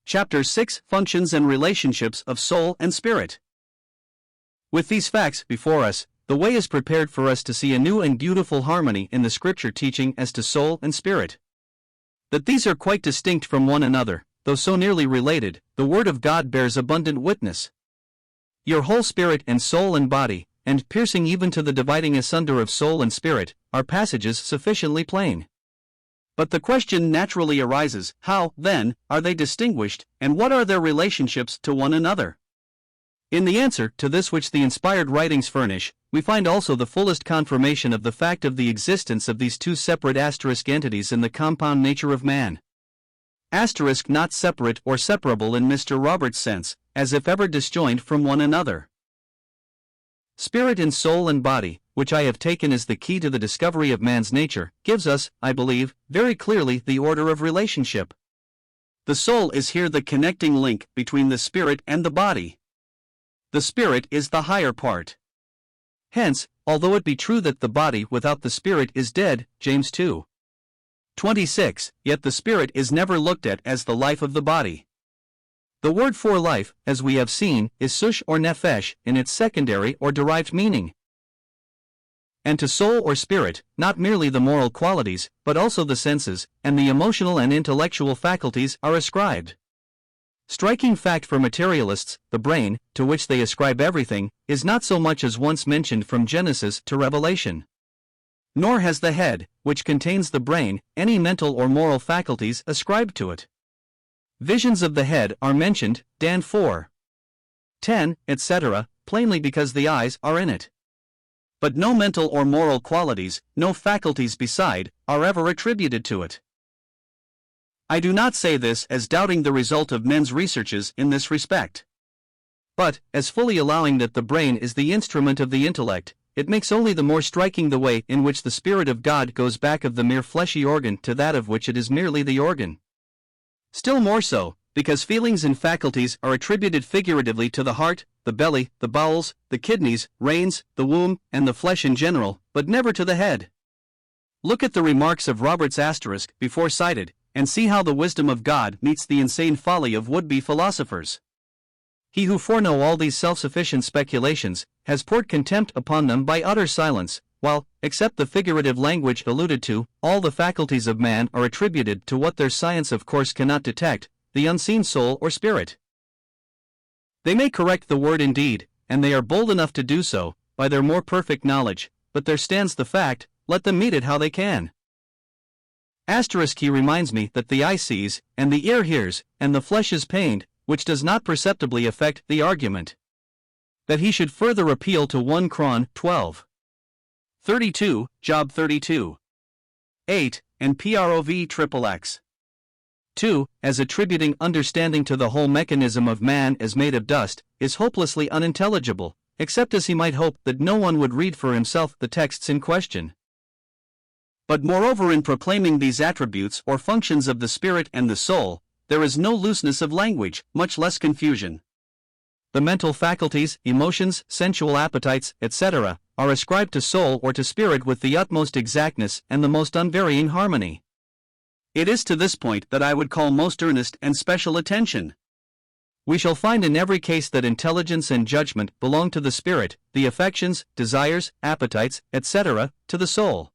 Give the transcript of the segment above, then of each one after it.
Chapter 6: Functions and Relationships of Soul and Spirit. With these facts before us, the way is prepared for us to see a new and beautiful harmony in the Scripture teaching as to soul and spirit. That these are quite distinct from one another, though so nearly related, the Word of God bears abundant witness. Your whole spirit and soul and body, and piercing even to the dividing asunder of soul and spirit, are passages sufficiently plain. But the question naturally arises, how, then, are they distinguished, and what are their relationships to one another? In the answer to this which the inspired writings furnish, we find also the fullest confirmation of the fact of the existence of these two separate asterisk entities in the compound nature of man. Asterisk not separate or separable in Mr. Roberts' sense, as if ever disjoined from one another. Spirit and soul and body, which I have taken as the key to the discovery of man's nature, gives us, I believe, very clearly the order of relationship. The soul is here the connecting link between the spirit and the body. The spirit is the higher part. Hence, although it be true that the body without the spirit is dead, James 2:26, yet the spirit is never looked at as the life of the body. The word for life, as we have seen, is sush or nephesh in its secondary or derived meaning. And to soul or spirit, not merely the moral qualities, but also the senses, and the emotional and intellectual faculties are ascribed. Striking fact for materialists, the brain, to which they ascribe everything, is not so much as once mentioned from Genesis to Revelation. Nor has the head, which contains the brain, any mental or moral faculties ascribed to it. Visions of the head are mentioned, Dan 4:10, etc., plainly because the eyes are in it. But no mental or moral qualities, no faculties beside, are ever attributed to it. I do not say this as doubting the result of men's researches in this respect, but as fully allowing that the brain is the instrument of the intellect. It makes only the more striking the way in which the Spirit of God goes back of the mere fleshy organ to that of which it is merely the organ. Still more so, because feelings and faculties are attributed figuratively to the heart, the belly, the bowels, the kidneys, reins, the womb, and the flesh in general, but never to the head. Look at the remarks of Roberts' asterisk before cited, and see how the wisdom of God meets the insane folly of would-be philosophers. He who foreknow all these self-sufficient speculations, has poured contempt upon them by utter silence, while, except the figurative language alluded to, all the faculties of man are attributed to what their science of course cannot detect, the unseen soul or spirit. They may correct the word indeed, and they are bold enough to do so, by their more perfect knowledge, but there stands the fact, let them meet it how they can. Asterisk he reminds me that the eye sees, and the ear hears, and the flesh is pained, which does not perceptibly affect the argument. That he should further appeal to 1 Chron 12:32, Job 32:8, and Prov 2, as attributing understanding to the whole mechanism of man as made of dust, is hopelessly unintelligible, except as he might hope that no one would read for himself the texts in question. But moreover, in proclaiming these attributes or functions of the spirit and the soul, there is no looseness of language, much less confusion. The mental faculties, emotions, sensual appetites, etc., are ascribed to soul or to spirit with the utmost exactness and the most unvarying harmony. It is to this point that I would call most earnest and special attention. We shall find in every case that intelligence and judgment belong to the spirit, the affections, desires, appetites, etc., to the soul.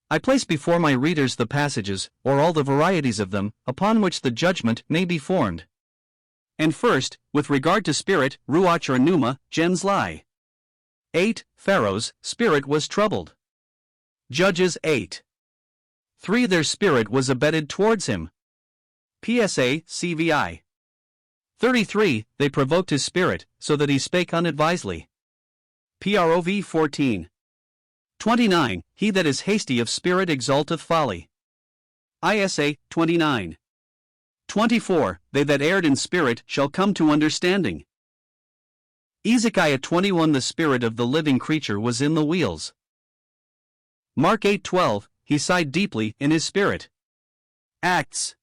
I place before my readers the passages, or all the varieties of them, upon which the judgment may be formed. And first, with regard to spirit, ruach or pneuma, gens lie. 8, Pharaoh's spirit was troubled. Judges 8:3 their spirit was abated towards him. PSA, CVI. 33 they provoked his spirit, so that he spake unadvisedly. PROV 14:29 he that is hasty of spirit exalteth folly. ISA 29:24 they that erred in spirit shall come to understanding. Ezekiah 21 the spirit of the living creature was in the wheels. Mark 8:12 he sighed deeply in his spirit. Acts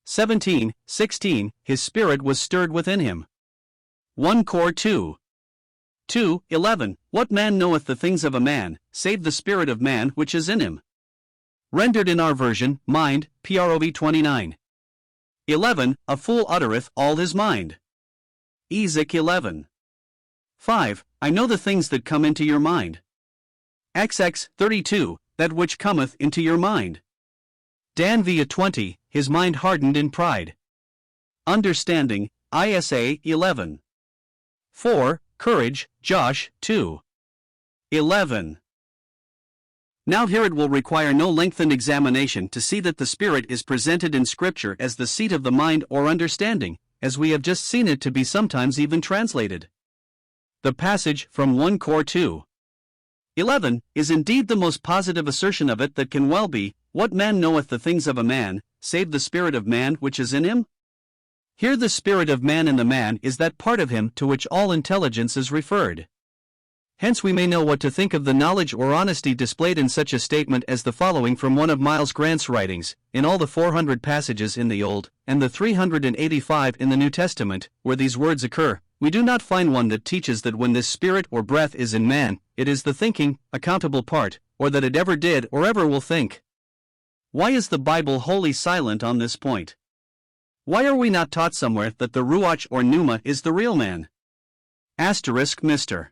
17:16 his spirit was stirred within him. 1 Cor 2:11 what man knoweth the things of a man, save the spirit of man which is in him? Rendered in our version, mind, PROV 29. 11. A fool uttereth all his mind. Ezek 11. 5. I know the things that come into your mind. XX 32. That which cometh into your mind. Dan via 20. His mind hardened in pride. Understanding, Isa 11. 4. Courage, Josh 2. 11. Now here it will require no lengthened examination to see that the Spirit is presented in Scripture as the seat of the mind or understanding, as we have just seen it to be sometimes even translated. The passage from 1 Cor 2. 11 is indeed the most positive assertion of it that can well be. What man knoweth the things of a man, save the spirit of man which is in him? Here the spirit of man in the man is that part of him to which all intelligence is referred. Hence we may know what to think of the knowledge or honesty displayed in such a statement as the following from one of Miles Grant's writings. In all the 400 passages in the Old, and the 385 in the New Testament, where these words occur, we do not find one that teaches that when this spirit or breath is in man, it is the thinking, accountable part, or that it ever did or ever will think. Why is the Bible wholly silent on this point? Why are we not taught somewhere that the Ruach or Pneuma is the real man? Mr.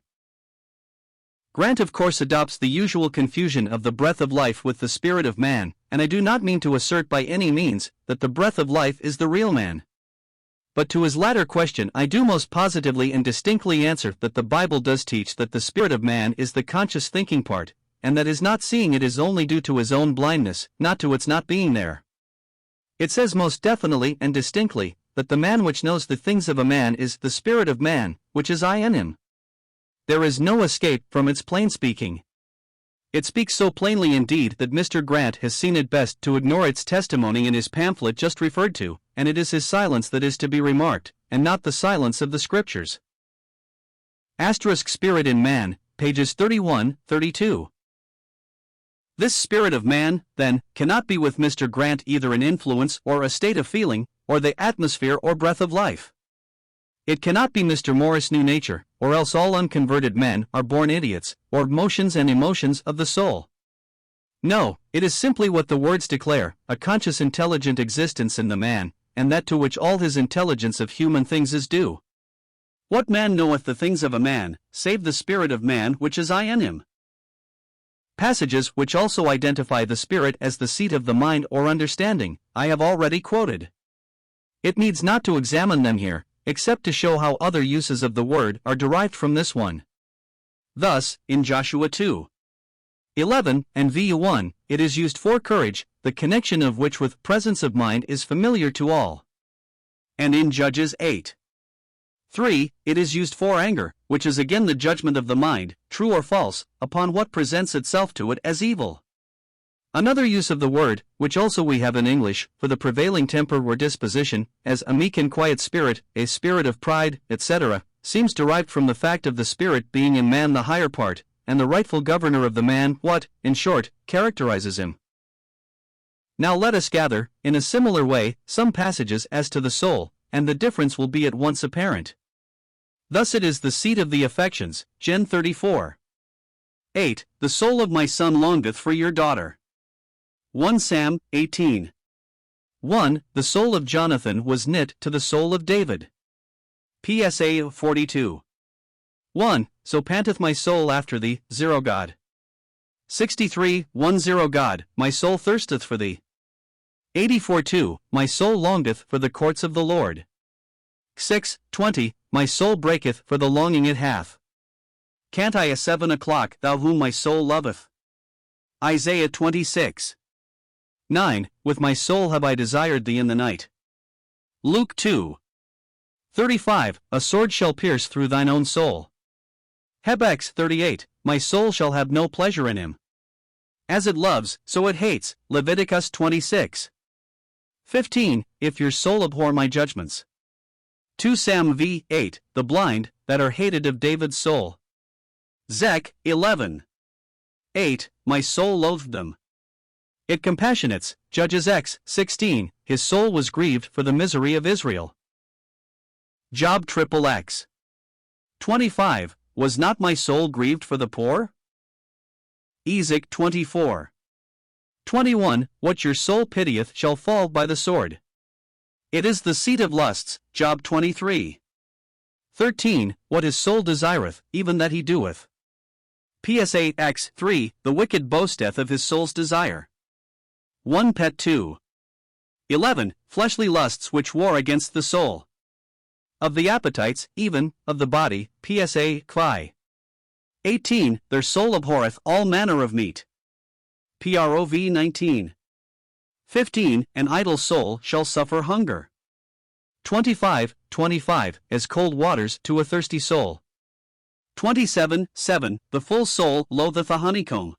Grant of course adopts the usual confusion of the breath of life with the spirit of man, and I do not mean to assert by any means that the breath of life is the real man. But to his latter question I do most positively and distinctly answer that the Bible does teach that the spirit of man is the conscious thinking part, and that his not seeing it is only due to his own blindness, not to its not being there. It says most definitely and distinctly that the man which knows the things of a man is the spirit of man, which is in him. There is no escape from its plain speaking. It speaks so plainly indeed that Mr. Grant has seen it best to ignore its testimony in his pamphlet just referred to, and it is his silence that is to be remarked, and not the silence of the Scriptures. Spirit in man, pages 31, 32. This spirit of man, then, cannot be with Mr. Grant either an influence or a state of feeling, or the atmosphere or breath of life. It cannot be Mr. Morris' new nature, or else all unconverted men are born idiots, or motions and emotions of the soul. No, it is simply what the words declare, a conscious intelligent existence in the man, and that to which all his intelligence of human things is due. What man knoweth the things of a man, save the spirit of man which is in him? Passages which also identify the spirit as the seat of the mind or understanding, I have already quoted. It needs not to examine them here, except to show how other uses of the word are derived from this one. Thus, in Joshua 2. 11 and Vu 1, it is used for courage, the connection of which with presence of mind is familiar to all. And in Judges 8. 3, it is used for anger, which is again the judgment of the mind, true or false, upon what presents itself to it as evil. Another use of the word, which also we have in English, for the prevailing temper or disposition, as a meek and quiet spirit, a spirit of pride, etc., seems derived from the fact of the spirit being in man the higher part, and the rightful governor of the man what, in short, characterizes him. Now let us gather, in a similar way, some passages as to the soul, and the difference will be at once apparent. Thus it is the seat of the affections, Gen 34. 8. The soul of my son longeth for your daughter. 1 Sam 18. 1. The soul of Jonathan was knit to the soul of David. PSA 42. 1. So panteth my soul after thee, 0 God. 63, 10 God, my soul thirsteth for thee. 84 2, my soul longeth for the courts of the Lord. 6, 20, my soul breaketh for the longing it hath. Can't I a 7 o'clock, thou whom my soul loveth? Isaiah 26. 9, with my soul have I desired thee in the night. Luke 2. 35, a sword shall pierce through thine own soul. Hebx 38, my soul shall have no pleasure in him. As it loves, so it hates, Leviticus 26. 15, if your soul abhor my judgments. 2 Sam v. 8, the blind, that are hated of David's soul. Zech 11. 8, my soul loathed them. It compassionates, Judges X 16, his soul was grieved for the misery of Israel. Job XXX. 25, was not my soul grieved for the poor? Ezek 24. 21, what your soul pitieth shall fall by the sword. It is the seat of lusts. Job 23. 13. What his soul desireth, even that he doeth. PSA X 3. The wicked boasteth of his soul's desire. 1 Pet 2. 11. Fleshly lusts which war against the soul. Of the appetites, even, of the body. PSA Cry. 18. Their soul abhorreth all manner of meat. PROV 19. 15. An idle soul shall suffer hunger. 25. As cold waters to a thirsty soul. 27. 7. The full soul loatheth a honeycomb.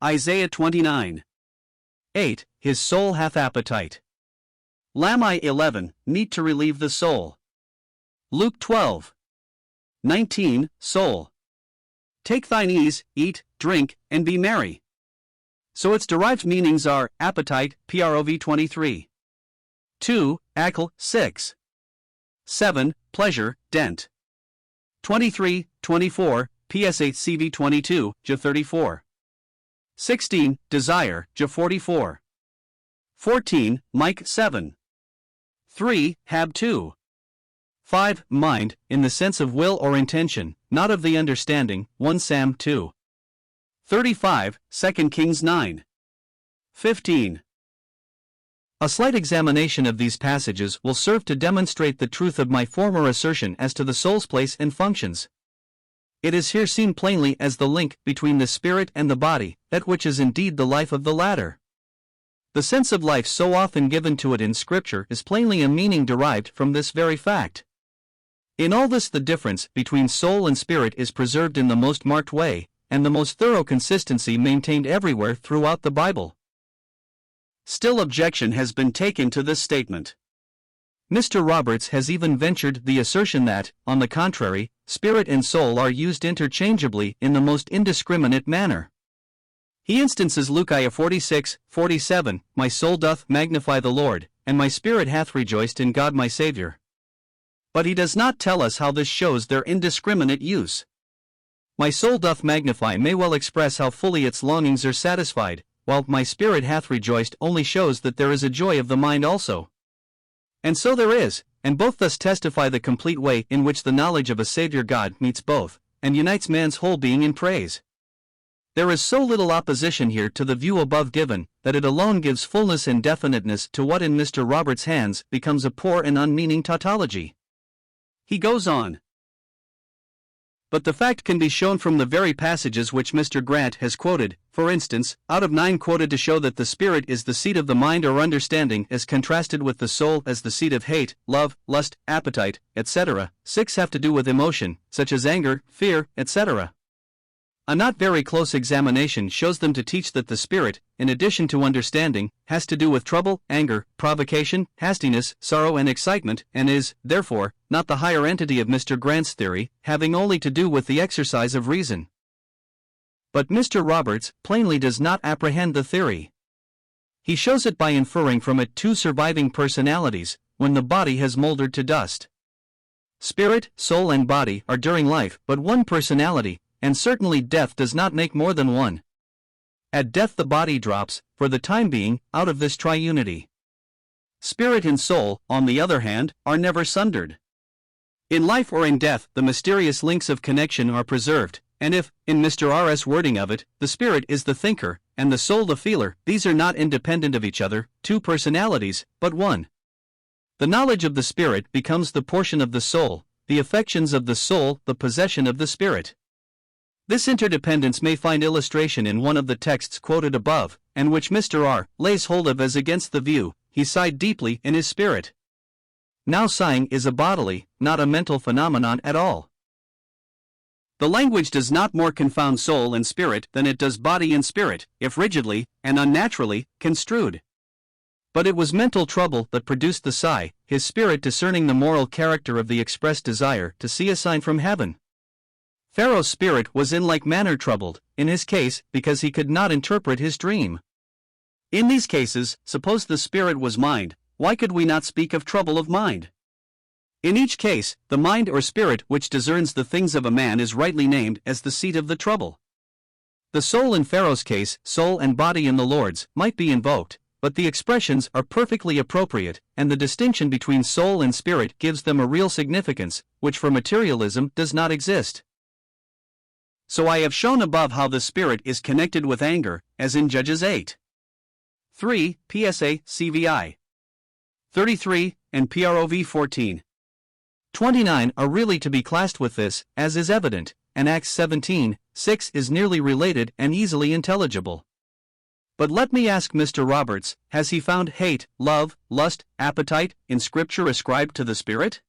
Isaiah 29. 8. His soul hath appetite. Lamai 11. Meat to relieve the soul. Luke 12. 19. Soul. Take thine ease, eat, drink, and be merry. So its derived meanings are appetite, PROV 23. 2. Akal 6. 7. Pleasure, dent. 23, 24, PSA CV 22, J 34. 16. Desire, J 44. 14. Mike 7. 3. Hab 2. 5. Mind, in the sense of will or intention, not of the understanding, 1 Sam 2. 35, 2 Kings 9. 15. A slight examination of these passages will serve to demonstrate the truth of my former assertion as to the soul's place and functions. It is here seen plainly as the link between the spirit and the body, that which is indeed the life of the latter. The sense of life so often given to it in Scripture is plainly a meaning derived from this very fact. In all this, the difference between soul and spirit is preserved in the most marked way, and the most thorough consistency maintained everywhere throughout the Bible. Still, objection has been taken to this statement. Mr. Roberts has even ventured the assertion that, on the contrary, spirit and soul are used interchangeably in the most indiscriminate manner. He instances Luke 46:47, My soul doth magnify the Lord, and my spirit hath rejoiced in God my Saviour. But he does not tell us how this shows their indiscriminate use. My soul doth magnify may well express how fully its longings are satisfied, while my spirit hath rejoiced only shows that there is a joy of the mind also. And so there is, and both thus testify the complete way in which the knowledge of a Saviour God meets both, and unites man's whole being in praise. There is so little opposition here to the view above given, that it alone gives fullness and definiteness to what in Mr. Roberts' hands becomes a poor and unmeaning tautology. He goes on. But the fact can be shown from the very passages which Mr. Grant has quoted. For instance, out of 9 quoted to show that the spirit is the seat of the mind or understanding as contrasted with the soul as the seat of hate, love, lust, appetite, etc., 6 have to do with emotion, such as anger, fear, etc. A not very close examination shows them to teach that the spirit, in addition to understanding, has to do with trouble, anger, provocation, hastiness, sorrow and excitement, and is, therefore, not the higher entity of Mr. Grant's theory, having only to do with the exercise of reason. But Mr. Roberts plainly does not apprehend the theory. He shows it by inferring from it 2 surviving personalities, when the body has mouldered to dust. Spirit, soul and body are during life but one personality, and certainly death does not make more than one. At death the body drops, for the time being, out of this triunity. Spirit and soul, on the other hand, are never sundered. In life or in death the mysterious links of connection are preserved, and if, in Mr. R.'s wording of it, the spirit is the thinker, and the soul the feeler, these are not independent of each other, 2 personalities, but one. The knowledge of the spirit becomes the portion of the soul, the affections of the soul the possession of the spirit. This interdependence may find illustration in one of the texts quoted above, and which Mr. R. lays hold of as against the view, he sighed deeply in his spirit. Now sighing is a bodily, not a mental phenomenon at all. The language does not more confound soul and spirit than it does body and spirit, if rigidly, and unnaturally, construed. But it was mental trouble that produced the sigh, his spirit discerning the moral character of the expressed desire to see a sign from heaven. Pharaoh's spirit was in like manner troubled, in his case, because he could not interpret his dream. In these cases, suppose the spirit was mind, why could we not speak of trouble of mind? In each case, the mind or spirit which discerns the things of a man is rightly named as the seat of the trouble. The soul in Pharaoh's case, soul and body in the Lord's, might be invoked, but the expressions are perfectly appropriate, and the distinction between soul and spirit gives them a real significance, which for materialism does not exist. So I have shown above how the spirit is connected with anger, as in Judges 8. 3, PSA, CVI 33, and PROV 14. 29 are really to be classed with this, as is evident, and Acts 17, 6 is nearly related and easily intelligible. But let me ask Mr. Roberts, has he found hate, love, lust, appetite, in Scripture ascribed to the Spirit?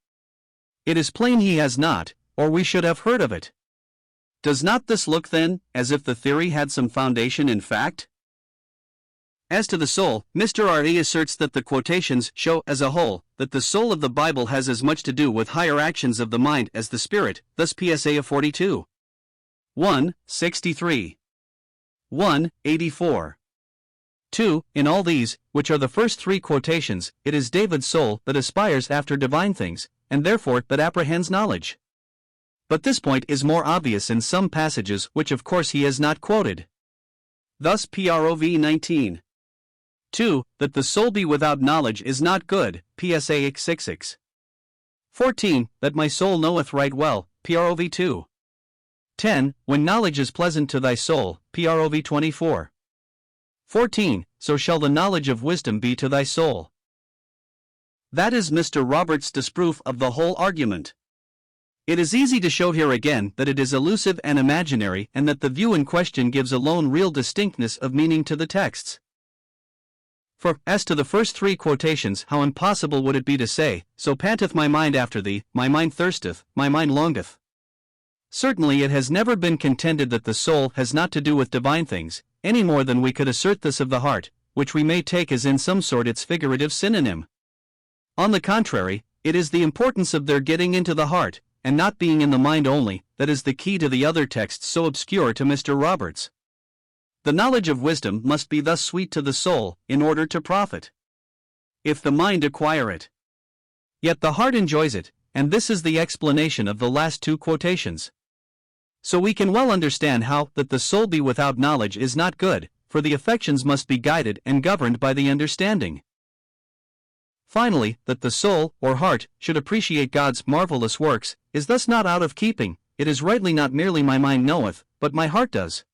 It is plain he has not, or we should have heard of it. Does not this look, then, as if the theory had some foundation in fact? As to the soul, Mr. R.E. asserts that the quotations show as a whole that the soul of the Bible has as much to do with higher actions of the mind as the spirit, thus PSA of 42. 1:63. 1:84. 2. In all these, which are the first three quotations, it is David's soul that aspires after divine things, and therefore that apprehends knowledge. But this point is more obvious in some passages which of course he has not quoted. Thus PROV 19. 2. That the soul be without knowledge is not good, PSA 66. 14. That my soul knoweth right well, PROV 2. 10. When knowledge is pleasant to thy soul, PROV 24. 14. So shall the knowledge of wisdom be to thy soul. That is Mr. Roberts' disproof of the whole argument. It is easy to show here again that it is elusive and imaginary, and that the view in question gives alone real distinctness of meaning to the texts. For, as to the first three quotations, how impossible would it be to say, so panteth my mind after thee, my mind thirsteth, my mind longeth. Certainly it has never been contended that the soul has not to do with divine things, any more than we could assert this of the heart, which we may take as in some sort its figurative synonym. On the contrary, it is the importance of their getting into the heart, and not being in the mind only, that is the key to the other texts so obscure to Mr. Roberts. The knowledge of wisdom must be thus sweet to the soul, in order to profit, if the mind acquire it. Yet the heart enjoys it, and this is the explanation of the last two quotations. So we can well understand how that the soul be without knowledge is not good, for the affections must be guided and governed by the understanding. Finally, that the soul, or heart, should appreciate God's marvelous works, is thus not out of keeping. It is rightly not merely my mind knoweth, but my heart does.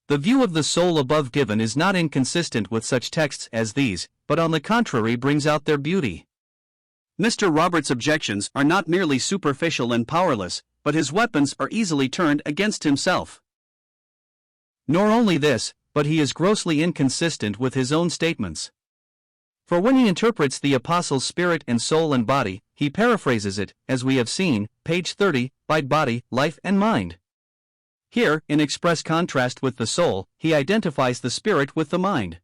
The view of the soul above given is not inconsistent with such texts as these, but on the contrary brings out their beauty. Mr. Roberts' objections are not merely superficial and powerless, but his weapons are easily turned against himself. Nor only this, but he is grossly inconsistent with his own statements. For when he interprets the Apostle's spirit and soul and body, he paraphrases it, as we have seen, page 30, by body, life and mind. Here, in express contrast with the soul, he identifies the spirit with the mind.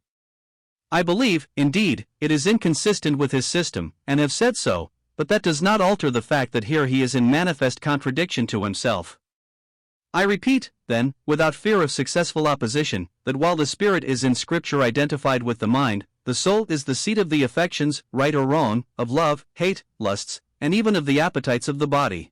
I believe, indeed, it is inconsistent with his system, and have said so, but that does not alter the fact that here he is in manifest contradiction to himself. I repeat, then, without fear of successful opposition, that while the spirit is in Scripture identified with the mind, the soul is the seat of the affections, right or wrong, of love, hate, lusts, and even of the appetites of the body.